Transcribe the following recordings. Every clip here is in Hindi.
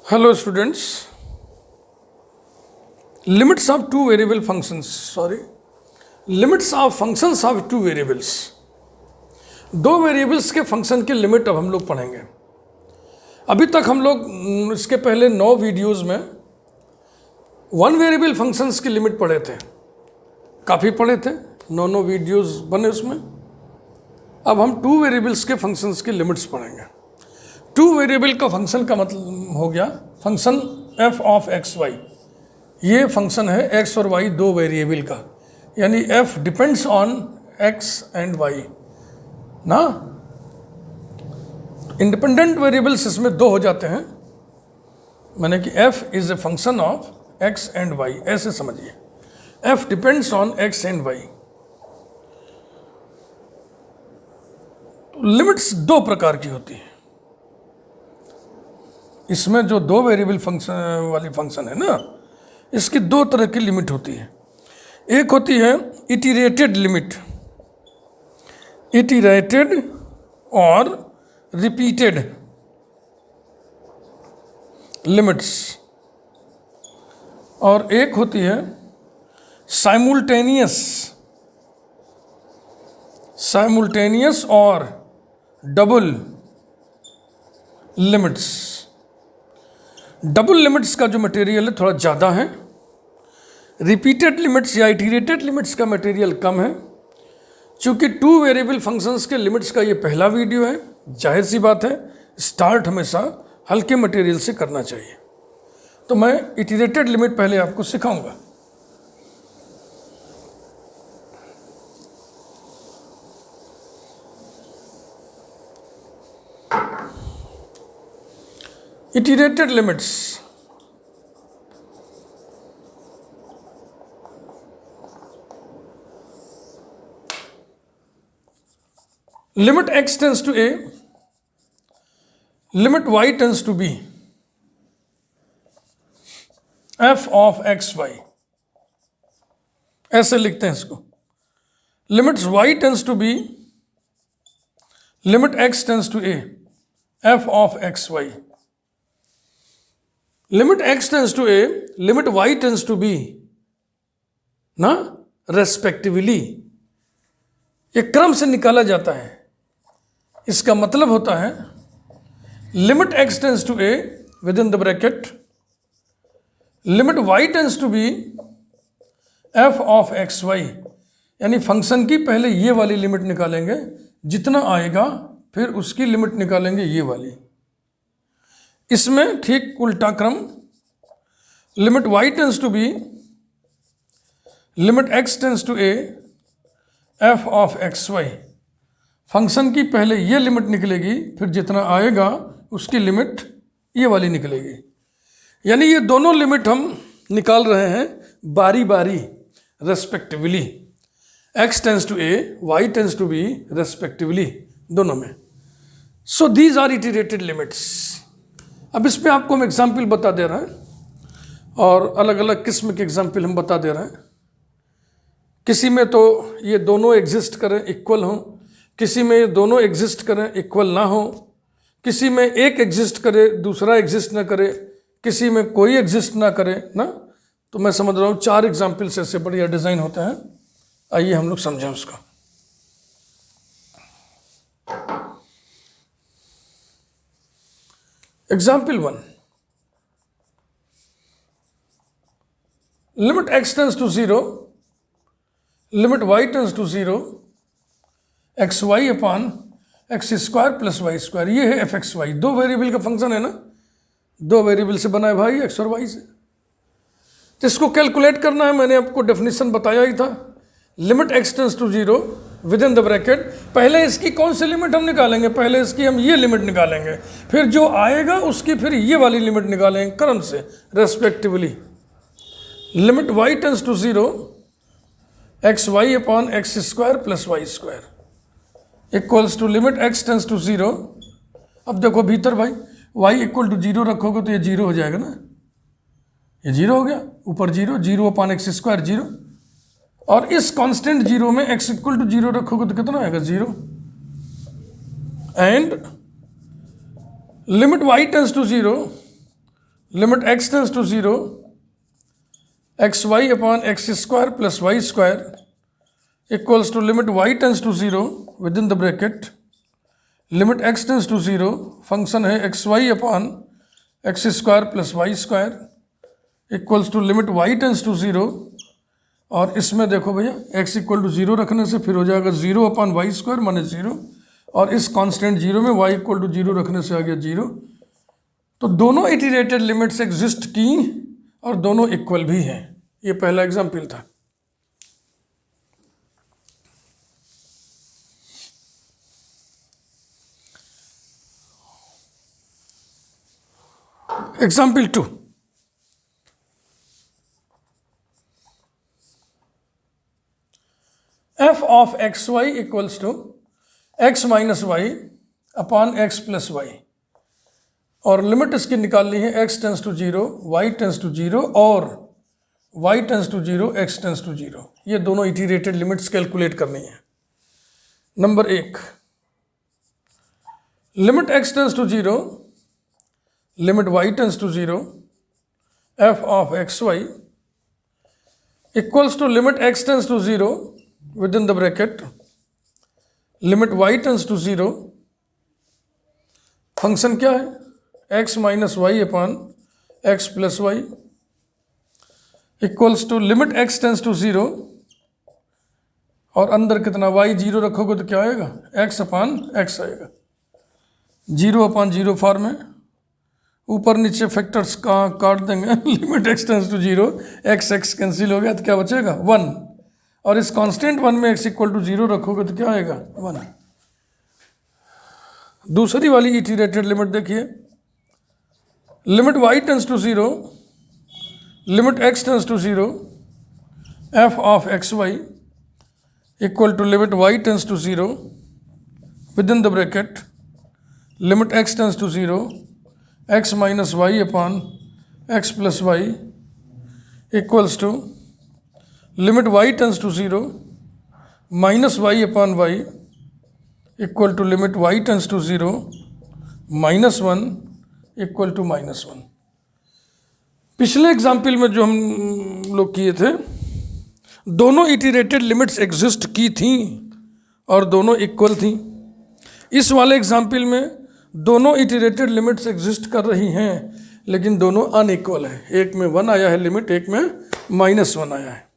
Hello students, limits of two variable functions, limits of functions of two variables. दो वेरिएबल्स के फंक्शन के लिमिट अब हम लोग पढ़ेंगे। अभी तक हम लोग इसके पहले 9 वीडियोस में वन वेरिएबल फंक्शंस की लिमिट पढ़े थे, काफ़ी पढ़े थे, 9 वीडियोस बने उसमें। अब हम टू वेरिएबल्स के फंक्शंस की लिमिट्स पढ़ेंगे। टू वेरिएबल का फंक्शन का मतलब हो गया function f of x y. ये फंक्शन है x और y दो वेरिएबल का, यानी f depends on x and y ना। इंडिपेंडेंट वेरिएबल्स इसमें दो हो जाते हैं, माने कि f is a function of x and y, ऐसे समझिए। f depends on x and y। Limits दो प्रकार की होती है। इसमें जो दो वेरिएबल फंक्शन वाली फंक्शन है ना, इसकी दो तरह की लिमिट होती है। एक होती है इटरेटेड लिमिट, इटरेटेड और रिपीटेड लिमिट्स, और एक होती है साइमुलटेनियस और डबल लिमिट्स। डबल लिमिट्स का जो मटेरियल है थोड़ा ज़्यादा है, रिपीटेड लिमिट्स या इटरेटेड लिमिट्स का मटेरियल कम है। चूँकि टू वेरिएबल फंक्शंस के लिमिट्स का ये पहला वीडियो है, जाहिर सी बात है स्टार्ट हमेशा हल्के मटेरियल से करना चाहिए, तो मैं इटरेटेड लिमिट पहले आपको सिखाऊंगा। Iterated limits, limit x tends to a, limit y tends to b, f of x y, ऐसे लिखते हैं इसको। Limits y tends to b, limit x tends to a, f of x y, limit x tends to a, limit y tends to b ना, रेस्पेक्टिवली। ये क्रम से निकाला जाता है। इसका मतलब होता है limit x tends to a with in the bracket, limit y tends to b, f of x y, यानी फंक्शन की पहले ये वाली लिमिट निकालेंगे, जितना आएगा फिर उसकी लिमिट निकालेंगे ये वाली। इसमें ठीक उल्टा क्रम, limit y tends to b, limit x tends to a, f of x y. Function की पहले ये लिमिट निकलेगी, फिर जितना आएगा उसकी लिमिट ये वाली निकलेगी। यानी ये दोनों लिमिट हम निकाल रहे हैं बारी बारी respectively, x tends to a, y tends to b respectively, दोनों में। So these are iterated limits. अब इस पे आपको हम एग्जाम्पल बता दे रहे हैं, और अलग अलग किस्म के एग्जाम्पल हम बता दे रहे हैं। किसी में तो ये दोनों एग्जिस्ट करें, इक्वल हों, किसी में ये दोनों एग्जिस्ट करें, इक्वल ना हो, किसी में एक एग्जिस्ट करे दूसरा एग्जिस्ट ना करे, किसी में कोई एग्जिस्ट ना करे ना। तो मैं समझ रहा हूँ 4 एग्जाम्पल से ऐसे बढ़िया डिज़ाइन होते हैं। आइए हम लोग समझें उसका। Example 1, limit x tends to 0, limit y tends to 0, x y upon x square plus y square. ये है एफ एक्स वाई, दो वेरिएबल का फंक्शन है ना, दो वेरिएबल से बना है भाई, एक्स और वाई से। तो इसको कैलकुलेट करना है, मैंने आपको डेफिनेशन बताया ही था। Limit x tends to 0 with in the bracket, पहले इसकी कौन सी लिमिट हम निकालेंगे, पहले इसकी हम ये लिमिट निकालेंगे, फिर जो आएगा उसकी फिर ये वाली लिमिट निकालेंगे क्रम से respectively. Limit y tends to 0, x y upon x square plus y square equals to limit x tends to 0। अब देखो भीतर भाई y इक्वल टू 0 रखोगे तो ये 0 हो जाएगा ना, ये 0 हो गया, ऊपर 0, 0 अपॉन एक्स स्क्वायर 0, और इस कांस्टेंट 0 में x इक्वल टू 0 रखोगे तो कितना आएगा 0, and limit y tends to 0, limit x tends to 0 xy upon x square plus y square equals to limit y tends to 0 with in the bracket limit x tends to 0 function है xy upon x square plus y square equals to limit y tends to 0, और इसमें देखो भैया x इक्वल टू 0 रखने से फिर हो जाएगा 0 अपॉन वाई स्क्वायर माने 0, और इस कांस्टेंट 0 में y इक्वल टू 0 रखने से आ गया 0। तो दोनों इटरेटेड लिमिट्स एग्जिस्ट की और दोनों इक्वल भी हैं। ये पहला एग्जाम्पल था। Example 2, f of x y equals to x minus y upon x plus y, और लिमिट इसकी निकालनी है x tends to 0 y tends to 0 और y tends to 0 x tends to 0। ये दोनों इटरेटेड लिमिट्स कैलकुलेट करनी है। Number 1, limit x tends to 0 limit y tends to 0 f of x y equals to limit x tends to 0 with in the bracket limit y tends to 0, function क्या है x minus y upon x plus y equals to limit x tends to 0, और अंदर कितना y 0 रखोगे तो क्या आएगा x अपॉन एक्स आएगा, 0 अपॉन 0 फॉर्म में, ऊपर नीचे फैक्टर्स का काट देंगे limit x tends to 0 x cancel हो गया तो क्या बचेगा 1, और इस कांस्टेंट 1 में x इक्वल टू 0 रखोगे तो क्या आएगा 1। दूसरी वाली इटरेटेड लिमिट देखिए, limit y tends to 0 limit x tends to 0 f of x y equal to limit y tends to 0 with in the bracket limit x tends to 0 x minus y upon x plus y equals to limit y tends to 0 minus y upon y equal to limit y tends to 0 minus 1 equal to minus 1। पिछले एग्जाम्पल में जो हम लोग किए थे, दोनों इटरेटेड लिमिट्स एग्जिस्ट की थी और दोनों इक्वल थी। इस वाले एग्जाम्पल में दोनों इटरेटेड लिमिट्स एग्जिस्ट कर रही हैं लेकिन दोनों अनइक्वल है, एक में 1 आया है लिमिट, एक में -1 आया है।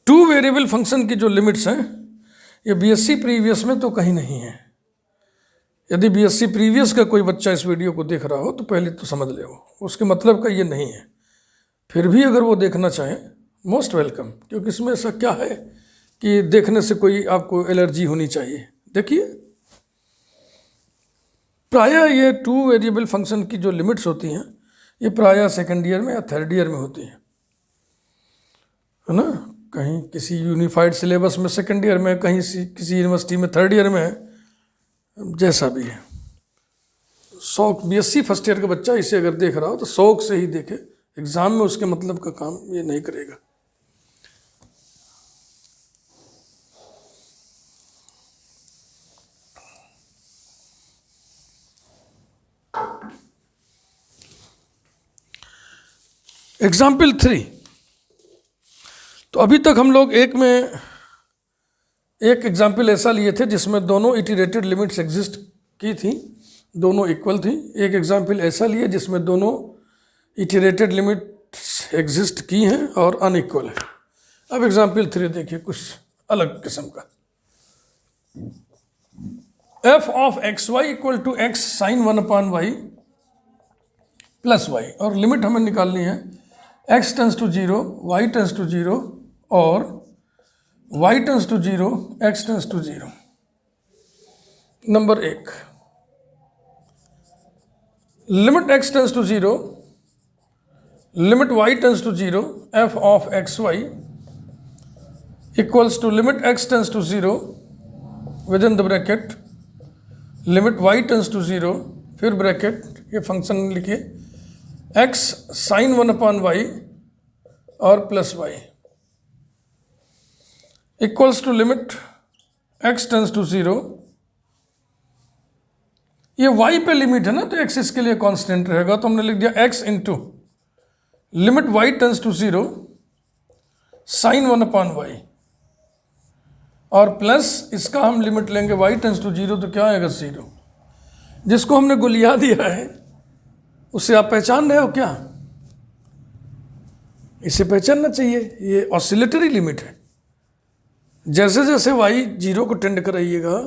2 वेरिएबल फंक्शन की जो लिमिट्स हैं ये बीएससी प्रीवियस में तो कहीं नहीं है। यदि बीएससी प्रीवियस का कोई बच्चा इस वीडियो को देख रहा हो तो पहले तो समझ ले, उसके मतलब का ये नहीं है। फिर भी अगर वो देखना चाहें मोस्ट वेलकम, क्योंकि इसमें ऐसा क्या है कि देखने से कोई आपको एलर्जी होनी चाहिए। देखिए प्रायः ये 2 वेरिएबल फंक्शन की जो लिमिट्स होती हैं ये प्रायः सेकेंड ईयर में या थर्ड ईयर में होती हैं, है ना। कहीं किसी यूनिफाइड सिलेबस में सेकेंड ईयर में, कहीं किसी यूनिवर्सिटी में थर्ड ईयर में, जैसा भी है। शौक बीएससी फर्स्ट ईयर का बच्चा इसे अगर देख रहा हो तो शौक से ही देखे, एग्जाम में उसके मतलब का काम ये नहीं करेगा। एग्जाम्पल 3, तो अभी तक हम लोग एक एग्जाम्पल ऐसा लिए थे जिसमें दोनों इटरेटेड लिमिट्स एग्जिस्ट की थी, दोनों इक्वल थी। एक एग्जाम्पल ऐसा लिए जिसमें दोनों इटरेटेड लिमिट्स एग्जिस्ट की हैं और अनइक्वल है। अब एग्जाम्पल 3 देखिए, कुछ अलग किस्म का। f of x y equal to x sine 1 upon y plus y, और लिमिट हमें निकालनी है x tends to 0 y tends to 0 और y tends to 0 x tends to 0। Number 1, limit x tends to 0 limit y tends to 0 f of x y equals to limit x tends to 0 with in the bracket limit y tends to 0, फिर ब्रैकेट, ये फंक्शन लिखिए x साइन 1 अपॉन वाई और plus y equals to limit x tends to 0, ये y पे लिमिट है ना, तो x इसके लिए कांस्टेंट रहेगा, तो हमने लिख दिया x into limit y tends to 0 sine 1/y, और प्लस इसका हम लिमिट लेंगे y टेंस टू 0, तो क्या आएगा 0। जिसको हमने गुलिया दिया है उसे आप पहचान रहे हो क्या? इसे पहचानना चाहिए, ये ऑसिलेटरी लिमिट है। जैसे जैसे y 0 को टेंड कराइएगा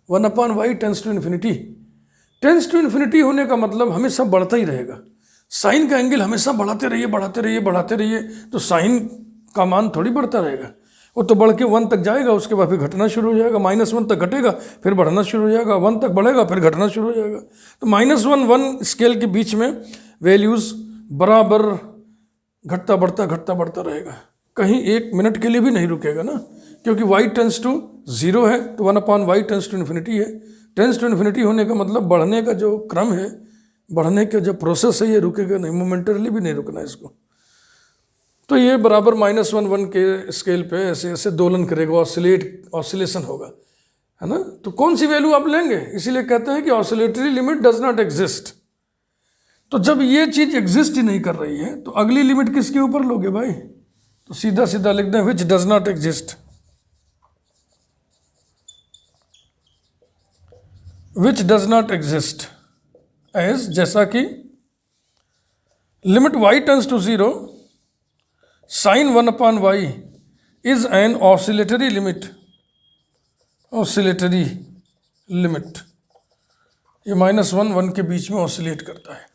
1/y tends to infinity, tends to infinity होने का मतलब हमेशा बढ़ता ही रहेगा। साइन का एंगल हमेशा बढ़ाते रहिए बढ़ाते रहिए बढ़ाते रहिए, तो साइन का मान थोड़ी बढ़ता रहेगा, वो तो बढ़ के 1 तक जाएगा, उसके बाद फिर घटना शुरू हो जाएगा, -1 तक घटेगा, फिर बढ़ना शुरू हो जाएगा, 1 तक बढ़ेगा, फिर घटना शुरू हो जाएगा। तो -1 1 स्केल के बीच में वैल्यूज़ बराबर घटता बढ़ता रहेगा, कहीं 1 मिनट के लिए भी नहीं रुकेगा ना, क्योंकि y टेंस टू 0 है, तो 1/y टेंस टू इन्फिनिटी है। टेंस टू इन्फिनिटी होने का मतलब बढ़ने का जो क्रम है, बढ़ने का जो प्रोसेस है, ये रुकेगा नहीं, मोमेंटरली भी नहीं रुकना इसको। तो ये बराबर -1 1 के स्केल पे ऐसे ऐसे दोलन करेगा, ऑसिलेशन होगा, है ना। तो कौन सी वैल्यू आप लेंगे? इसीलिए कहते हैं कि oscillatory limit does not exist. तो जब ये चीज़ एग्जिस्ट ही नहीं कर रही है, तो अगली लिमिट किसके ऊपर लोगे भाई? तो सीधा सीधा लिख दें which does not exist, which does not exist as, जैसा कि limit y tends to 0 sine 1/y is an oscillatory limit, oscillatory limit, ये -1 1 के बीच में ऑसिलेट करता है।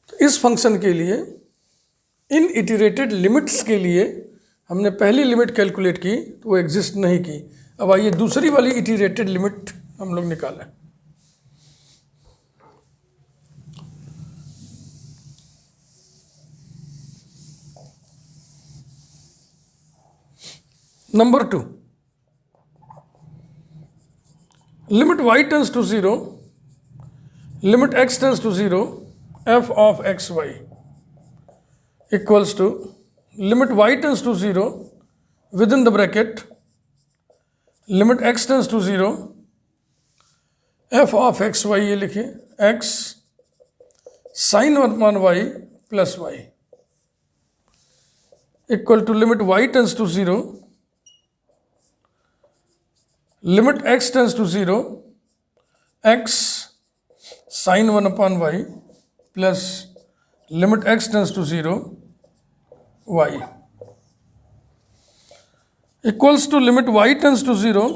तो इस फंक्शन के लिए, इन इटरेटेड लिमिट्स के लिए हमने पहली लिमिट कैलकुलेट की तो वो एग्जिस्ट नहीं की। अब आइए दूसरी वाली इटरेटेड लिमिट हम लोग निकालें। Number 2, limit y tends to 0 limit x tends to 0 f of xy equals to limit y tends to 0 with in the bracket limit x tends to 0 f of xy, ये लिखिए x sine 1/y plus y equal to limit y tends to 0 limit x tends to 0 x sine 1/y plus limit x tends to 0 y equals to limit y tends to 0।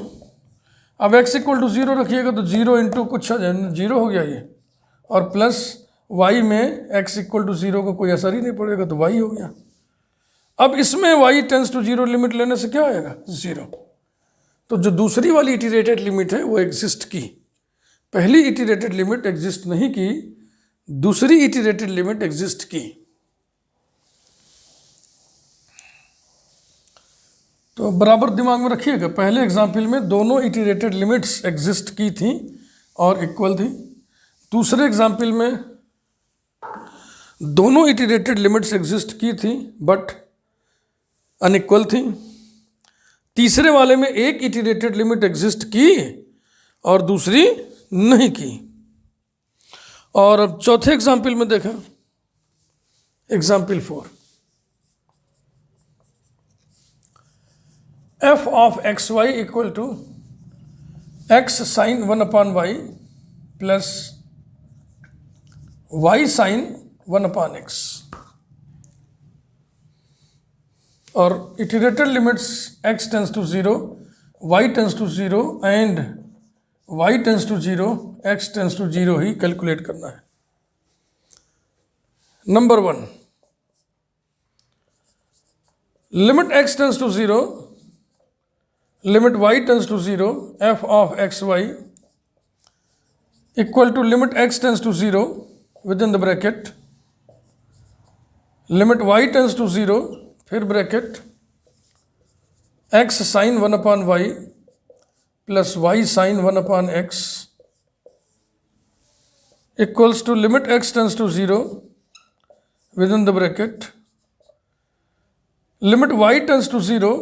अब x इक्वल टू 0 रखिएगा तो 0 इंटू कुछ 0 हो गया ये, और प्लस y में x इक्वल टू 0 का कोई असर ही नहीं पड़ेगा, तो y हो गया। अब इसमें y टेंस टू 0 लिमिट लेने से क्या आएगा? 0। तो जो दूसरी वाली इटरेटेड लिमिट है वो एग्जिस्ट की, पहली इटरेटेड लिमिट एग्जिस्ट नहीं की, दूसरी इटरेटेड लिमिट एग्जिस्ट की। तो बराबर दिमाग में रखिएगा, पहले एग्जाम्पल में दोनों इटरेटेड लिमिट्स एग्जिस्ट की थी और इक्वल थी, दूसरे एग्जाम्पल में दोनों इटरेटेड लिमिट्स एग्जिस्ट की थी बट अनइक्वल थी, तीसरे वाले में एक इटरेटेड लिमिट एग्जिस्ट की और दूसरी नहीं की। और अब चौथे एग्जाम्पल में देखा, example 4, f of xy equal to x sine 1/y plus y sine 1/x, और iterated limits x tends to 0 y tends to 0 and y tends to 0 x tends to 0 ही कैलकुलेट करना है। Number 1, limit x tends to 0 limit y tends to 0 f of xy equal to limit x tends to 0 with in the bracket limit y tends to 0 फिर bracket x sine 1/y plus y sine 1/x equals to limit x tends to 0 with in the bracket limit y tends to 0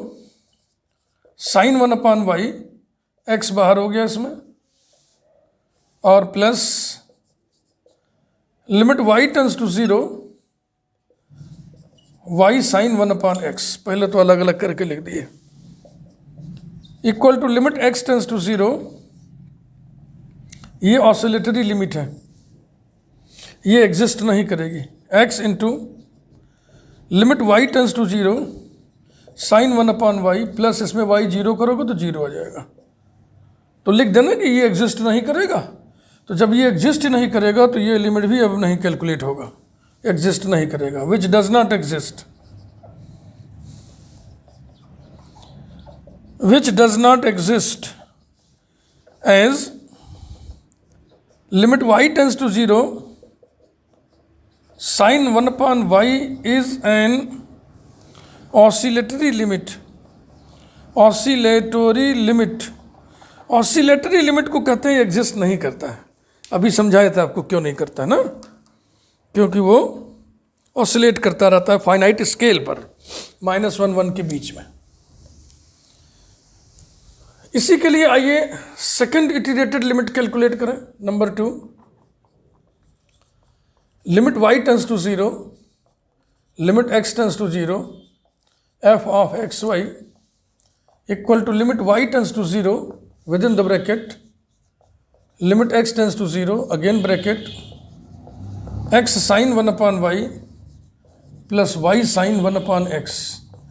sine 1/y, x बाहर हो गया इसमें, और plus limit y tends to 0 y sine 1/x, पहले तो अलग अलग करके लिख दिए, equal to limit x tends to 0, ये ऑसिलेटरी लिमिट है, ये एग्जिस्ट नहीं करेगी, x into limit y tends to 0 sine 1/y, plus इसमें y 0 करोगे तो 0 आ जाएगा, तो लिख देना कि ये एग्जिस्ट नहीं करेगा। तो जब ये एग्जिस्ट नहीं करेगा तो ये लिमिट भी अब नहीं कैलकुलेट होगा, एग्जिस्ट नहीं करेगा, which does not exist, which does not exist as limit y tends to 0 sine 1/y is an oscillatory limit, oscillatory limit, oscillatory limit को कहते हैं एग्जिस्ट नहीं करता है, अभी समझाया था आपको क्यों नहीं करता है ना, क्योंकि वो ऑसिलेट करता रहता है फाइनाइट स्केल पर -1 1 के बीच में। इसी के लिए आइए सेकंड इटरेटेड लिमिट कैलकुलेट करें, number 2, limit y tends to 0 limit x tends to 0 f of xy equal to limit y tends to 0 with in the bracket limit x tends to 0 again bracket x sine 1/y plus y sine 1/x,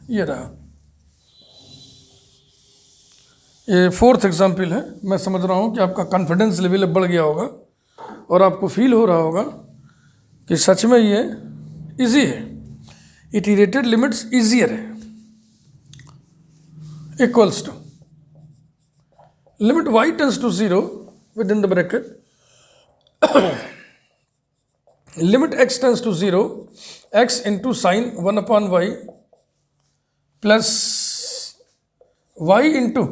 ये रहा। ये फोर्थ एग्जाम्पल है। मैं समझ रहा हूँ कि आपका कॉन्फिडेंस लेवल बढ़ गया होगा और आपको फील हो रहा होगा कि सच में ये इजी है, इटरेटेड लिमिट्स इजियर है। Equals to limit y tends to 0 with in the bracket limit x tends to 0 x into sine 1/y plus y into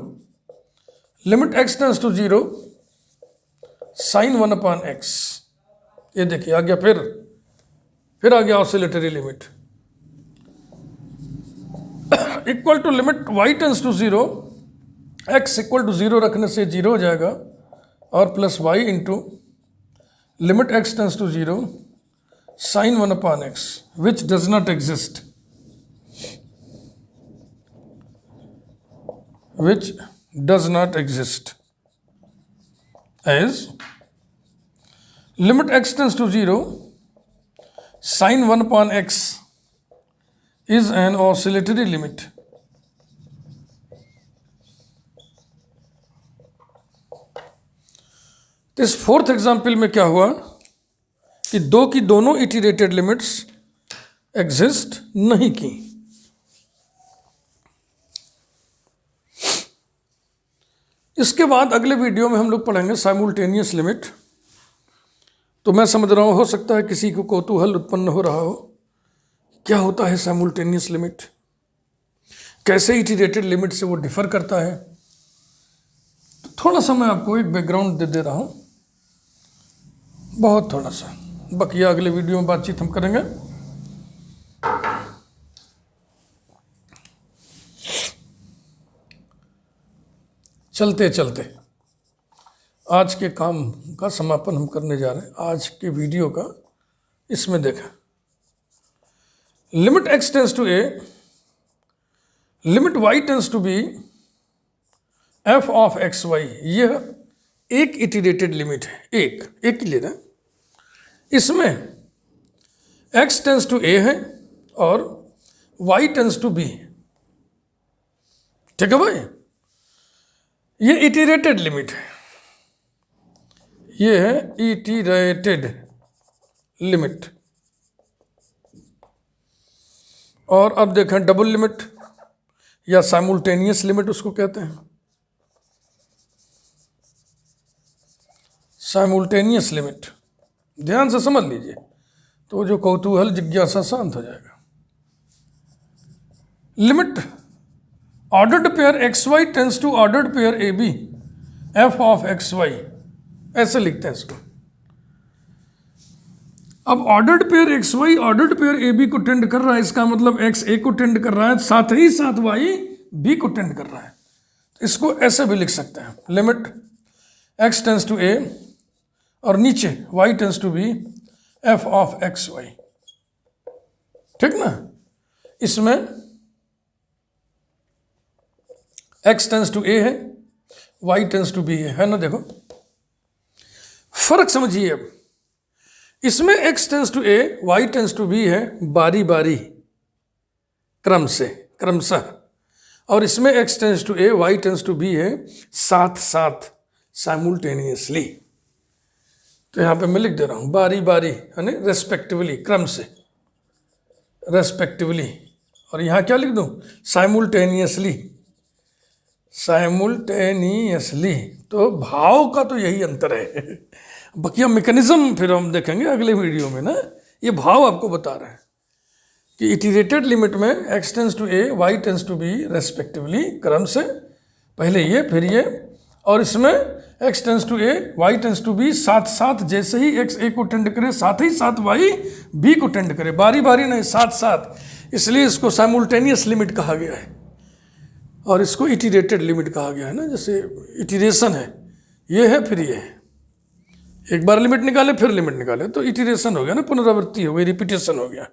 limit x tends to 0 sine 1/x। ये देखिए आ गया, फिर आ गया oscillatory limit, equal to limit y tends to 0 x equal to 0 रखने से 0 हो जाएगा और plus y into limit x tends to 0 sine 1/x which does not exist, which does not exist as limit x tends to 0 sin 1/x is an oscillatory limit। तो इस फोर्थ एग्जाम्पल में क्या हुआ कि दो की दोनों इटरेटेड लिमिट्स एग्जिस्ट नहीं की। इसके बाद अगले वीडियो में हम लोग पढ़ेंगे साइमल्टेनियस लिमिट। तो मैं समझ रहा हूँ हो सकता है किसी को कौतूहल उत्पन्न हो रहा हो, क्या होता है साइमल्टेनियस लिमिट, कैसे इटरेटेड लिमिट से वो डिफर करता है। तो थोड़ा सा मैं आपको एक बैकग्राउंड दे रहा हूँ, बहुत थोड़ा सा, बकिया अगले वीडियो में बातचीत हम करेंगे। चलते चलते आज के काम का समापन हम करने जा रहे हैं, आज के वीडियो का। इसमें देखा limit x tends to a, limit y tends to b, f of x y, यह एक इटरेटेड लिमिट है, एक ही लेना। इसमें x टेंस टू a है और y टेंस टू b, ठीक है भाई। ये इटरेटेड लिमिट है, ये है इटरेटेड लिमिट। और अब देखें डबल लिमिट या साइमल्टेनियस लिमिट उसको कहते हैं, साइमल्टेनियस लिमिट। ध्यान से समझ लीजिए तो जो कौतूहल जिज्ञासा शांत हो जाएगा। Limit ordered pair x y tends to ordered pair a b f of x y, ऐसे लिखते हैं इसको। अब ordered pair x y ordered pair a b को टेंड कर रहा है, इसका मतलब एक्स ए को टेंड कर रहा है, साथ ही साथ वाई बी को टेंड कर रहा है। इसको ऐसे भी लिख सकते हैं, limit x tends to a और नीचे y tends to b f of x y, ठीक ना। इसमें x टेंस टू a है, y टेंस टू b है ना। देखो फर्क समझिए। अब इसमें x tends to a, y tends to b है बारी बारी, क्रम से, क्रमशः, और इसमें x tends to a, y tends to b है साथ साथ, साइमultaneously। तो यहाँ पे मैं लिख दे रहा हूँ बारी बारी यानी रेस्पेक्टिवली, क्रम से, रेस्पेक्टिवली। और यहाँ क्या लिख दूँ, साइमultaneously, साइमultaneously। तो भाव का तो यही अंतर है। बाकी मैकेनिज्म फिर हम देखेंगे अगले वीडियो में ना। ये भाव आपको बता रहे हैं कि इटरेटेड लिमिट में x tends to a, y tends to b respectively, क्रम से, पहले ये फिर ये, और इसमें x tends to a, y tends to b साथ साथ, जैसे ही x a को टेंड करे साथ ही साथ y b को टेंड करे, बारी बारी नहीं, साथ साथ। इसलिए इसको साइमultaneous लिमिट कहा गया है और इसको इटरेटेड लिमिट कहा गया है ना। जैसे इटरेशन है, ये है फिर ये है, एक बार लिमिट निकाले फिर लिमिट निकाले तो इटरेशन हो गया ना, पुनरावृत्ति हो गई, रिपीटेशन हो गया।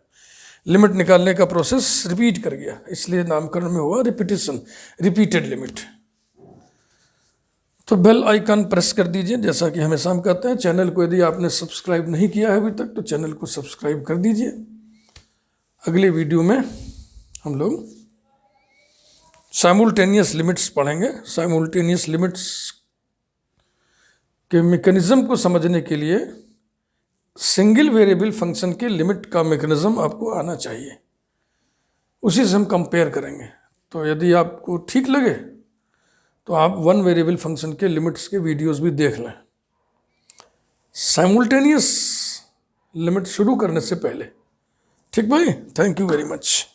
लिमिट निकालने का प्रोसेस रिपीट कर गया, इसलिए नामकरण में हुआ रिपीटेशन, रिपीटेड लिमिट। तो बेल आइकन प्रेस कर दीजिए, जैसा कि हमेशा हम कहते हैं। चैनल को यदि आपने सब्सक्राइब नहीं किया है अभी तक तो चैनल को सब्सक्राइब कर दीजिए। अगले वीडियो में हम लोग साइमultaneous लिमिट्स पढ़ेंगे। साइमultaneous लिमिट्स के मैकेनिज्म को समझने के लिए सिंगल वेरिएबल फंक्शन के लिमिट का मैकेनिज्म आपको आना चाहिए, उसी से हम कंपेयर करेंगे। तो यदि आपको ठीक लगे तो आप वन वेरिएबल फंक्शन के लिमिट्स के वीडियोस भी देख लें साइमultaneous लिमिट शुरू करने से पहले। ठीक भाई, थैंक यू वेरी मच।